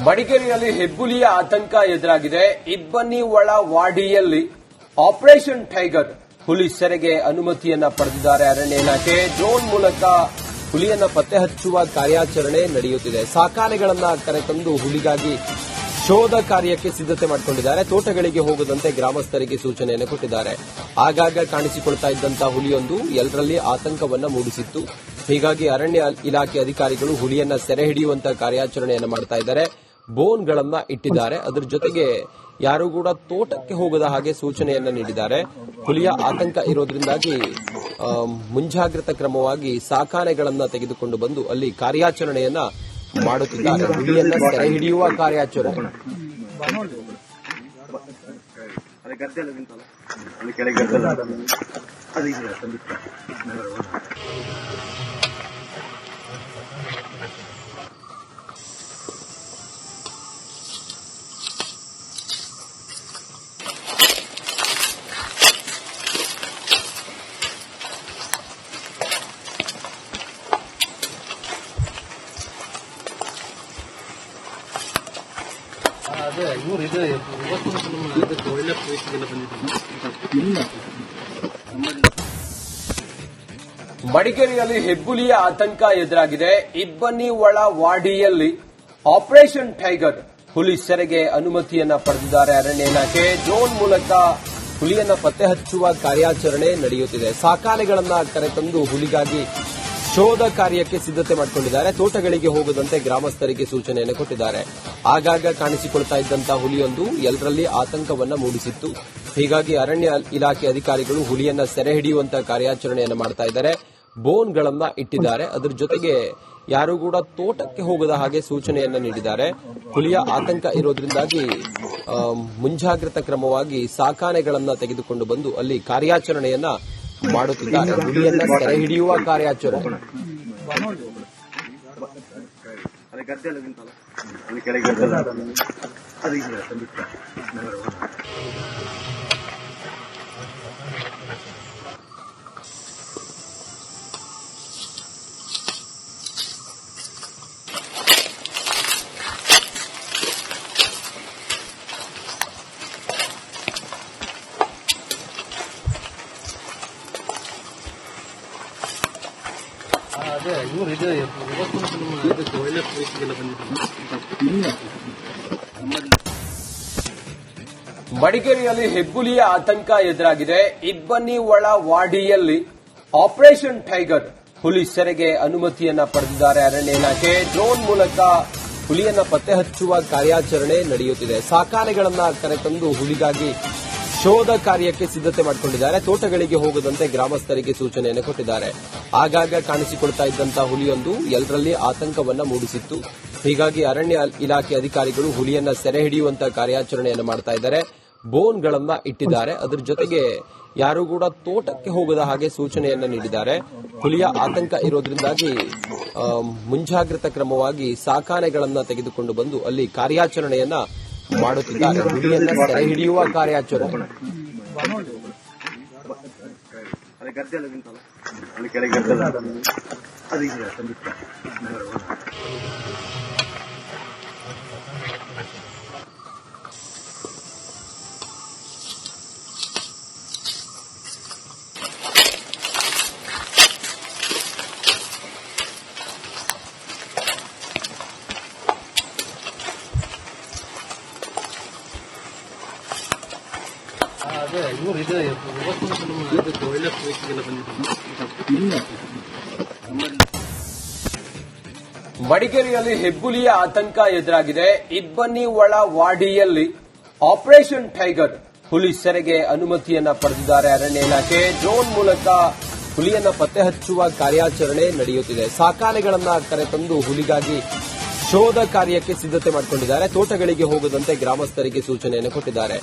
ಮಡಿಕೇರಿಯಲ್ಲಿ ಹೆಬ್ಬುಲಿಯ ಆತಂಕ ಎದುರಾಗಿದೆ. ಇಬ್ಬನಿ ಒಳ ವಾಡಿಯಲ್ಲಿ ಆಪರೇಷನ್ ಟೈಗರ್ ಹುಲಿ ಸೆರೆಗೆ ಅನುಮತಿಯನ್ನ ಪಡೆದಿದ್ದಾರೆ ಅರಣ್ಯ ಇಲಾಖೆ. ಡ್ರೋನ್ ಮೂಲಕ ಹುಲಿಯನ್ನ ಪತ್ತೆ ಹಚ್ಚುವ ಕಾರ್ಯಾಚರಣೆ ನಡೆಯುತ್ತಿದೆ. ಸಾಕಾನೆಗಳನ್ನ ಕರೆತಂದು ಹುಲಿಗಾಗಿ ಶೋಧ ಕಾರ್ಯಕ್ಕೆ ಸಿದ್ದತೆ ಮಾಡಿಕೊಂಡಿದ್ದಾರೆ. ತೋಟಗಳಿಗೆ ಹೋಗದಂತೆ ಗ್ರಾಮಸ್ಥರಿಗೆ ಸೂಚನೆಯನ್ನು ಕೊಟ್ಟಿದ್ದಾರೆ. ಆಗಾಗ ಕಾಣಿಸಿಕೊಳ್ತಾ ಇದ್ದಂತಹ ಹುಲಿಯೊಂದು ಎಲ್ಲರಲ್ಲಿ ಆತಂಕವನ್ನ ಮೂಡಿಸಿತ್ತು. ಹೀಗಾಗಿ ಅರಣ್ಯ ಇಲಾಖೆ ಅಧಿಕಾರಿಗಳು ಹುಲಿಯನ್ನ ಸೆರೆ ಹಿಡಿಯುವಂತಹ ಕಾರ್ಯಾಚರಣೆಯನ್ನು ಮಾಡ್ತಾ ಇದ್ದಾರೆ. ಬೋನ್ಗಳನ್ನ ಇಟ್ಟಿದ್ದಾರೆ. ಅದರ ಜೊತೆಗೆ ಯಾರೂ ಕೂಡ ತೋಟಕ್ಕೆ ಹೋಗದ ಹಾಗೆ ಸೂಚನೆಯನ್ನ ನೀಡಿದ್ದಾರೆ. ಹುಲಿಯ ಆತಂಕ ಇರೋದ್ರಿಂದಾಗಿ ಮುಂಜಾಗ್ರತಾ ಕ್ರಮವಾಗಿ ಸಾಕಾನೆಗಳನ್ನ ತೆಗೆದುಕೊಂಡು ಬಂದು ಅಲ್ಲಿ ಕಾರ್ಯಾಚರಣೆಯನ್ನ ಮಾಡುತ್ತಿದ್ದಾರೆ. ಹುಲಿಯನ್ನ ಸೆರೆ ಹಿಡಿಯುವ ಕಾರ್ಯಾಚರಣೆ. ಮಡಿಕೇರಿಯಲ್ಲಿ ಹೆಬ್ಬುಲಿಯ ಆತಂಕ ಎದುರಾಗಿದೆ. ಇಬ್ಬನಿ ಒಳ ವಾಡಿಯಲ್ಲಿ ಆಪರೇಷನ್ ಟೈಗರ್ ಹುಲಿ ಸೆರೆಗೆ ಅನುಮತಿಯನ್ನ ಪಡೆದಿದ್ದಾರೆ ಅರಣ್ಯ ಇಲಾಖೆ. ಡ್ರೋನ್ ಮೂಲಕ ಹುಲಿಯನ್ನ ಪತ್ತೆ ಹಚ್ಚುವ ಕಾರ್ಯಾಚರಣೆ ನಡೆಯುತ್ತಿದೆ. ಸಾಕಾನೆಗಳನ್ನ ಕರೆತಂದು ಹುಲಿಗಾಗಿ ಶೋಧ ಕಾರ್ಯಕ್ಕೆ ಸಿದ್ದತೆ ಮಾಡಿಕೊಂಡಿದ್ದಾರೆ. ತೋಟಗಳಿಗೆ ಹೋಗದಂತೆ ಗ್ರಾಮಸ್ಥರಿಗೆ ಸೂಚನೆಯನ್ನು ಕೊಟ್ಟಿದ್ದಾರೆ. ಆಗಾಗ ಕಾಣಿಸಿಕೊಳ್ತಾ ಇದ್ದಂತಹ ಹುಲಿಯೊಂದು ಎಲ್ಲರಲ್ಲಿ ಆತಂಕವನ್ನ ಮೂಡಿಸಿತ್ತು. ಹೀಗಾಗಿ ಅರಣ್ಯ ಇಲಾಖೆ ಅಧಿಕಾರಿಗಳು ಹುಲಿಯನ್ನ ಸೆರೆ ಹಿಡಿಯುವಂತಹ ಕಾರ್ಯಾಚರಣೆಯನ್ನು ಮಾಡ್ತಾ ಇದ್ದಾರೆ. ಬೋನ್ಗಳನ್ನ ಇಟ್ಟಿದ್ದಾರೆ. ಅದರ ಜೊತೆಗೆ ಯಾರೂ ಕೂಡ ತೋಟಕ್ಕೆ ಹೋಗದ ಹಾಗೆ ಸೂಚನೆಯನ್ನ ನೀಡಿದ್ದಾರೆ. ಹುಲಿಯ ಆತಂಕ ಇರೋದ್ರಿಂದಾಗಿ ಮುಂಜಾಗ್ರತಾ ಕ್ರಮವಾಗಿ ಸಾಕಾನೆಗಳನ್ನ ತೆಗೆದುಕೊಂಡು ಬಂದು ಅಲ್ಲಿ ಕಾರ್ಯಾಚರಣೆಯನ್ನ ಮಾಡುತ್ತಿದ್ದಾರೆ. ಹುಲಿಯನ್ನ ಸೆರೆ ಹಿಡಿಯುವ ಕಾರ್ಯಾಚರಣೆ. ಮಡಿಕೇರಿಯಲ್ಲಿ ಹೆಬ್ಬುಲಿಯ ಆತಂಕ ಎದುರಾಗಿದೆ. ಇಬ್ಬನಿ ಒಳ ವಾಡಿಯಲ್ಲಿ ಆಪರೇಷನ್ ಟೈಗರ್ ಹುಲಿ ಸೆರೆಗೆ ಅನುಮತಿಯನ್ನ ಪಡೆದಿದ್ದಾರೆ ಅರಣ್ಯ ಇಲಾಖೆ. ಡ್ರೋನ್ ಮೂಲಕ ಹುಲಿಯನ್ನ ಪತ್ತೆ ಹಚ್ಚುವ ಕಾರ್ಯಾಚರಣೆ ನಡೆಯುತ್ತಿದೆ. ಸಾಕಾನೆಗಳನ್ನ ಕರೆತಂದು ಹುಲಿಗಾಗಿ ಶೋಧ ಕಾರ್ಯಕ್ಕೆ ಸಿದ್ದತೆ ಮಾಡಿಕೊಂಡಿದ್ದಾರೆ. ತೋಟಗಳಿಗೆ ಹೋಗದಂತೆ ಗ್ರಾಮಸ್ಥರಿಗೆ ಸೂಚನೆಯನ್ನು ಕೊಟ್ಟಿದ್ದಾರೆ. ಆಗಾಗ ಕಾಣಿಸಿಕೊಳ್ತಾ ಇದ್ದಂತಹ ಹುಲಿಯೊಂದು ಎಲ್ಲರಲ್ಲಿ ಆತಂಕವನ್ನ ಮೂಡಿಸಿತ್ತು. ಹೀಗಾಗಿ ಅರಣ್ಯ ಇಲಾಖೆ ಅಧಿಕಾರಿಗಳು ಹುಲಿಯನ್ನ ಸೆರೆ ಹಿಡಿಯುವಂತಹ ಕಾರ್ಯಾಚರಣೆಯನ್ನು ಮಾಡ್ತಾ ಇದ್ದಾರೆ. ಬೋನ್ಗಳನ್ನ ಇಟ್ಟಿದ್ದಾರೆ. ಅದರ ಜೊತೆಗೆ ಯಾರೂ ಕೂಡ ತೋಟಕ್ಕೆ ಹೋಗದ ಹಾಗೆ ಸೂಚನೆಯನ್ನ ನೀಡಿದ್ದಾರೆ. ಹುಲಿಯ ಆತಂಕ ಇರೋದ್ರಿಂದಾಗಿ ಮುಂಜಾಗ್ರತಾ ಕ್ರಮವಾಗಿ ಸಾಕಾನೆಗಳನ್ನ ತೆಗೆದುಕೊಂಡು ಬಂದು ಅಲ್ಲಿ ಕಾರ್ಯಾಚರಣೆಯನ್ನ ಮಾಡುತ್ತಿದ್ದಾರೆ. ಹುಲಿಯನ್ನ ಸೆರೆ ಹಿಡಿಯುವ ಕಾರ್ಯಾಚರಣೆ. ಮಡಿಕೇರಿಯಲ್ಲಿ ಹೆಬ್ಬುಲಿಯ ಆತಂಕ ಎದುರಾಗಿದೆ. ಇಬ್ಬನಿ ಒಳ ವಾಡಿಯಲ್ಲಿ ಆಪರೇಷನ್ ಟೈಗರ್ ಹುಲಿ ಸೆರೆಗೆ ಅನುಮತಿಯನ್ನ ಪಡೆದಿದ್ದಾರೆ ಅರಣ್ಯ ಇಲಾಖೆ. ಡ್ರೋನ್ ಮೂಲಕ ಹುಲಿಯನ್ನ ಪತ್ತೆ ಹಚ್ಚುವ ಕಾರ್ಯಾಚರಣೆ ನಡೆಯುತ್ತಿದೆ. ಸಾಕಾನೆಗಳನ್ನ ಕರೆತಂದು ಹುಲಿಗಾಗಿ ಶೋಧ ಕಾರ್ಯಕ್ಕೆ ಸಿದ್ದತೆ ಮಾಡಿಕೊಂಡಿದ್ದಾರೆ. ತೋಟಗಳಿಗೆ ಹೋಗದಂತೆ ಗ್ರಾಮಸ್ಥರಿಗೆ ಸೂಚನೆಯನ್ನು ಕೊಟ್ಟಿದ್ದಾರೆ.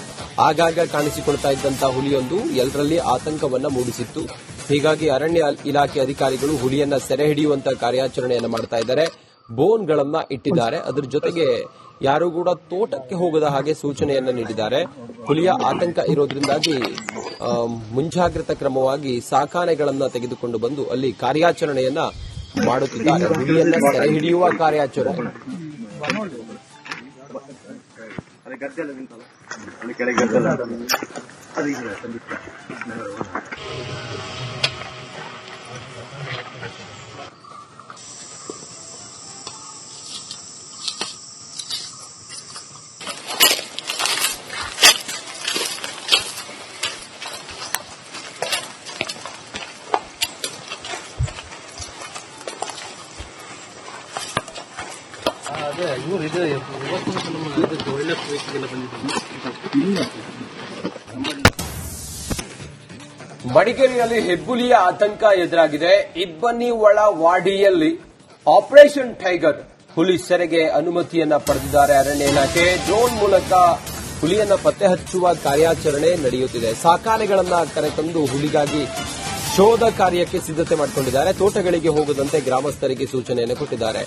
ಆಗಾಗ ಕಾಣಿಸಿಕೊಳ್ತಾ ಇದ್ದಂತಹ ಹುಲಿಯೊಂದು ಎಲ್ಲರಲ್ಲಿ ಆತಂಕವನ್ನ ಮೂಡಿಸಿತ್ತು. ಹೀಗಾಗಿ ಅರಣ್ಯ ಇಲಾಖೆ ಅಧಿಕಾರಿಗಳು ಹುಲಿಯನ್ನ ಸೆರೆ ಹಿಡಿಯುವಂತಹ ಕಾರ್ಯಾಚರಣೆಯನ್ನು ಮಾಡ್ತಾ ಇದ್ದಾರೆ. ಬೋನ್ಗಳನ್ನ ಇಟ್ಟಿದ್ದಾರೆ. ಅದರ ಜೊತೆಗೆ ಯಾರೂ ಕೂಡ ತೋಟಕ್ಕೆ ಹೋಗದ ಹಾಗೆ ಸೂಚನೆಯನ್ನ ನೀಡಿದ್ದಾರೆ. ಹುಲಿಯ ಆತಂಕ ಇರೋದ್ರಿಂದಾಗಿ ಮುಂಜಾಗ್ರತಾ ಕ್ರಮವಾಗಿ ಸಾಕಾನೆಗಳನ್ನ ತೆಗೆದುಕೊಂಡು ಬಂದು ಅಲ್ಲಿ ಕಾರ್ಯಾಚರಣೆಯನ್ನ ಮಾಡುತ್ತಿದ್ದಾರೆ. ಹುಲಿಯನ್ನ ಸೆರೆ ಹಿಡಿಯುವ ಕಾರ್ಯಾಚರಣೆ. ಅದೇ ಗದ್ದೆ ಎಲ್ಲ ನಿಂತಲ್ಲ ಅಲ್ಲಿ ಕೆಳಗೆ ಗದ್ದೆಲ್ಲ ಅದು ಇದೆ ಸಂದೀಪ್ ಅದೇ ಇವ್ರು ಇದು ಇವತ್ತು ಒಳ್ಳೆ ಪ್ಲೇಸ್ಗೆಲ್ಲ ಬಂದಿದ್ದಾರೆ. ಮಡಿಕೇರಿಯಲ್ಲಿ ಹೆಬ್ಬುಲಿಯ ಆತಂಕ ಎದುರಾಗಿದೆ. ಇಬ್ಬನಿ ಒಳ ವಾಡಿಯಲ್ಲಿ ಆಪರೇಷನ್ ಟೈಗರ್ ಹುಲಿ ಸೆರೆಗೆ ಅನುಮತಿಯನ್ನ ಪಡೆದಿದ್ದಾರೆ ಅರಣ್ಯ ಇಲಾಖೆ. ಡ್ರೋನ್ ಮೂಲಕ ಹುಲಿಯನ್ನ ಪತ್ತೆ ಹಚ್ಚುವ ಕಾರ್ಯಾಚರಣೆ ನಡೆಯುತ್ತಿದೆ. ಸಾಕಾನೆಗಳನ್ನ ಕರೆತಂದು ಹುಲಿಗಾಗಿ ಶೋಧ ಕಾರ್ಯಕ್ಕೆ ಸಿದ್ಧತೆ ಮಾಡಿಕೊಂಡಿದ್ದಾರೆ. ತೋಟಗಳಿಗೆ ಹೋಗದಂತೆ ಗ್ರಾಮಸ್ಥರಿಗೆ ಸೂಚನೆಯನ್ನು ಕೊಟ್ಟಿದ್ದಾರೆ.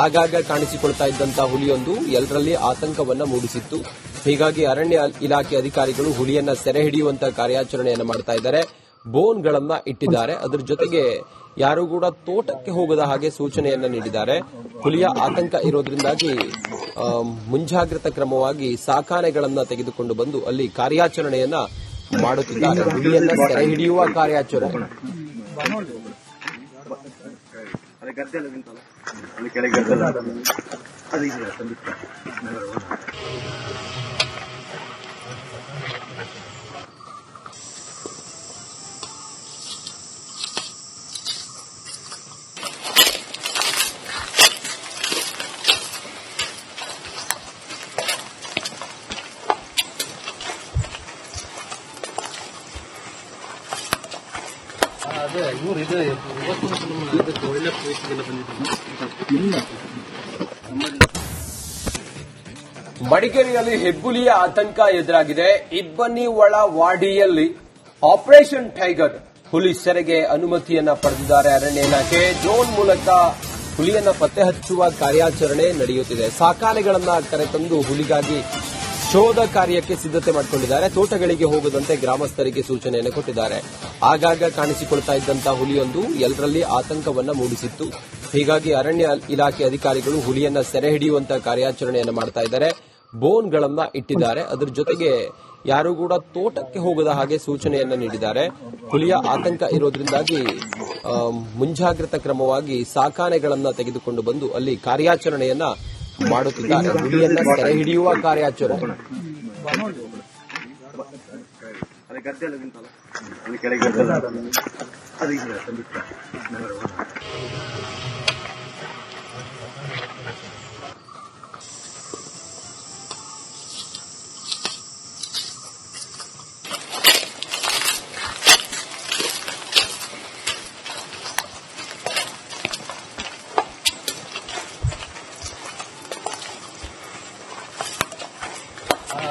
ಆಗಾಗ ಕಾಣಿಸಿಕೊಳ್ತಾ ಇದ್ದಂತಹ ಹುಲಿಯೊಂದು ಎಲ್ಲರಲ್ಲಿ ಆತಂಕವನ್ನ ಮೂಡಿಸಿತ್ತು. ಹೀಗಾಗಿ ಅರಣ್ಯ ಇಲಾಖೆ ಅಧಿಕಾರಿಗಳು ಹುಲಿಯನ್ನ ಸೆರೆ ಹಿಡಿಯುವಂತಹ ಕಾರ್ಯಾಚರಣೆಯನ್ನು ಮಾಡ್ತಾ ಇದ್ದಾರೆ. ಬೋನ್ಗಳನ್ನ ಇಟ್ಟಿದ್ದಾರೆ. ಅದರ ಜೊತೆಗೆ ಯಾರು ಕೂಡ ತೋಟಕ್ಕೆ ಹೋಗದ ಹಾಗೆ ಸೂಚನೆಯನ್ನ ನೀಡಿದ್ದಾರೆ. ಹುಲಿಯ ಆತಂಕ ಇರೋದ್ರಿಂದಾಗಿ ಮುಂಜಾಗ್ರತಾ ಕ್ರಮವಾಗಿ ಸಾಕಾನೆಗಳನ್ನ ತೆಗೆದುಕೊಂಡು ಬಂದು ಅಲ್ಲಿ ಕಾರ್ಯಾಚರಣೆಯನ್ನ ಮಾಡುತ್ತಿದ್ದಾರೆ. ಹುಲಿಯನ್ನ ಸೆರೆ ಹಿಡಿಯುವ ಕಾರ್ಯಾಚರಣೆ. ಅದೇ ಗದ್ದೆ ಎಲ್ಲ ನಿಂತಲ್ಲ ಅಲ್ಲಿ ಕೆಳಗೆ ಗದ್ದೆಲ್ಲ ಅದು ಇದೆ ಸಂದೀಪ್ ಅದೇ ಇವ್ರು ಇದು ಇವತ್ತು ಒಳ್ಳೆ ಪ್ಲೇಸ್ಗೆಲ್ಲ ಬಂದಿದ್ದಾರೆ. ಮಡಿಕೇರಿಯಲ್ಲಿ ಹೆಬ್ಬುಲಿಯ ಆತಂಕ ಎದುರಾಗಿದೆ. ಇಬ್ಬನಿ ಒಳ ವಾಡಿಯಲ್ಲಿ ಆಪರೇಷನ್ ಟೈಗರ್ ಹುಲಿ ಸೆರೆಗೆ ಅನುಮತಿಯನ್ನ ಪಡೆದಿದ್ದಾರೆ ಅರಣ್ಯ ಇಲಾಖೆ. ಡ್ರೋನ್ ಮೂಲಕ ಹುಲಿಯನ್ನ ಪತ್ತೆ ಹಚ್ಚುವ ಕಾರ್ಯಾಚರಣೆ ನಡೆಯುತ್ತಿದೆ. ಸಾಕಾನೆಗಳನ್ನ ಕರೆತಂದು ಹುಲಿಗಾಗಿ ಶೋಧ ಕಾರ್ಯಕ್ಕೆ ಸಿದ್ಧತೆ ಮಾಡಿಕೊಂಡಿದ್ದಾರೆ. ತೋಟಗಳಿಗೆ ಹೋಗದಂತೆ ಗ್ರಾಮಸ್ಥರಿಗೆ ಸೂಚನೆಯನ್ನು ಕೊಟ್ಟಿದ್ದಾರೆ. ಆಗಾಗ ಕಾಣಿಸಿಕೊಳ್ತಾ ಇದ್ದಂತಹ ಹುಲಿಯೊಂದು ಎಲ್ಲರಲ್ಲಿ ಆತಂಕವನ್ನ ಮೂಡಿಸಿತ್ತು. ಹೀಗಾಗಿ ಅರಣ್ಯ ಇಲಾಖೆ ಅಧಿಕಾರಿಗಳು ಹುಲಿಯನ್ನ ಸೆರೆ ಹಿಡಿಯುವಂತಹ ಕಾರ್ಯಾಚರಣೆಯನ್ನು ಮಾಡ್ತಾ ಇದ್ದಾರೆ. ಬೋನ್ಗಳನ್ನ ಇಟ್ಟಿದ್ದಾರೆ. ಅದರ ಜೊತೆಗೆ ಯಾರು ಕೂಡ ತೋಟಕ್ಕೆ ಹೋಗದ ಹಾಗೆ ಸೂಚನೆಯನ್ನ ನೀಡಿದ್ದಾರೆ. ಹುಲಿಯ ಆತಂಕ ಇರೋದ್ರಿಂದಾಗಿ ಮುಂಜಾಗ್ರತಾ ಕ್ರಮವಾಗಿ ಸಾಕಾನೆಗಳನ್ನ ತೆಗೆದುಕೊಂಡು ಬಂದು ಅಲ್ಲಿ ಕಾರ್ಯಾಚರಣೆಯನ್ನ ಮಾಡುತ್ತಿದ್ದಾರೆ. ಹುಲಿಯನ್ನ ಸೆರೆ ಹಿಡಿಯುವ ಕಾರ್ಯಾಚರಣೆ. ಅದೇ ಗದ್ದೆ ಎಲ್ಲ ನಿಂತಲ್ಲ ಅಲ್ಲಿ ಕೆಳಗೆ ಗದ್ದೆಲ್ಲ ಅದು ಇದೆ ಸಂದೀಪ್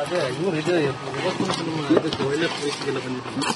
ಅದೇ ಇವ್ರು ಇದು ಇವತ್ತು ಒಳ್ಳೆ ಪ್ಲೇಸ್ಗೆಲ್ಲ ಬಂದಿದ್ದಾರೆ.